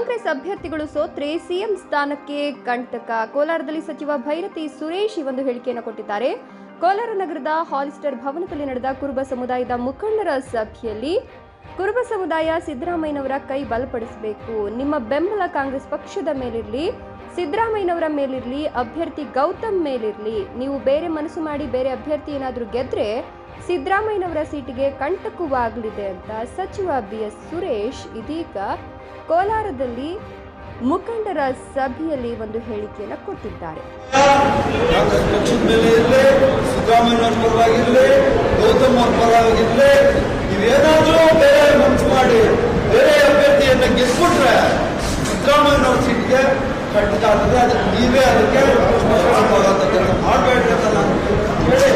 ಕಾಂಗ್ರೆಸ್ ಅಭ್ಯರ್ಥಿಗಳು ಸೋತ್ರೆ ಸಿಎಂ ಸ್ಥಾನಕ್ಕೆ ಕಂಟಕ. ಕೋಲಾರದಲ್ಲಿ ಸಚಿವ ಭೈರತಿ ಸುರೇಶ್ ಈ ಒಂದು ಹೇಳಿಕೆಯನ್ನು ಕೊಟ್ಟಿದ್ದಾರೆ. ಕೋಲಾರ ನಗರದ ಹಾಲಿಸ್ಟರ್ ಭವನದಲ್ಲಿ ನಡೆದ ಕುರುಬ ಸಮುದಾಯದ ಮುಖಂಡರ ಸಭೆಯಲ್ಲಿ ಕುರುಬ ಸಮುದಾಯ ಸಿದ್ದರಾಮಯ್ಯನವರ ಕೈ ಬಲಪಡಿಸಬೇಕು. ನಿಮ್ಮ ಬೆಂಬಲ ಕಾಂಗ್ರೆಸ್ ಪಕ್ಷದ ಮೇಲಿರಲಿ, ಸಿದ್ದರಾಮಯ್ಯನವರ ಮೇಲಿರಲಿ, ಅಭ್ಯರ್ಥಿ ಗೌತಮ್ ಮೇಲಿರಲಿ. ನೀವು ಬೇರೆ ಮನಸ್ಸು ಮಾಡಿ ಬೇರೆ ಅಭ್ಯರ್ಥಿ ಏನಾದರೂ ಗೆದ್ರೆ ಸಿದ್ದರಾಮಯ್ಯನವರ ಸೀಟಿಗೆ ಕಂಟಕವಾಗಲಿದೆ ಅಂತ ಸಚಿವ BS ಸುರೇಶ್ ಇದೀಗ ಕೋಲಾರದಲ್ಲಿ ಮುಖಂಡರ ಸಭೆಯಲ್ಲಿ ಒಂದು ಹೇಳಿಕೆಯನ್ನು ಕೊಟ್ಟಿದ್ದಾರೆ. ಸಿದ್ದರಾಮಯ್ಯನವ್ರ ಪರವಾಗಿರಲಿ, ಗೌತಮ್ ಅವ್ರ ಪರವಾಗಿರಲಿ, ನೀವೇನಾದ್ರೂ ಬೇರೆ ಮನಸ್ಸು ಮಾಡಿ ಬೇರೆ ಅಭ್ಯರ್ಥಿಯನ್ನ ಗೆದ್ಬಿಟ್ರೆ ಸಿದ್ದರಾಮಯ್ಯನವ್ರ ಸೀಟ್ಗೆ ಖಂಡಿತ ಆಗ್ತದೆ. ಅದಕ್ಕೆ ನೀವೇ ಅದಕ್ಕೆ ಮಾಡಬೇಕಂತ ಹೇಳಿ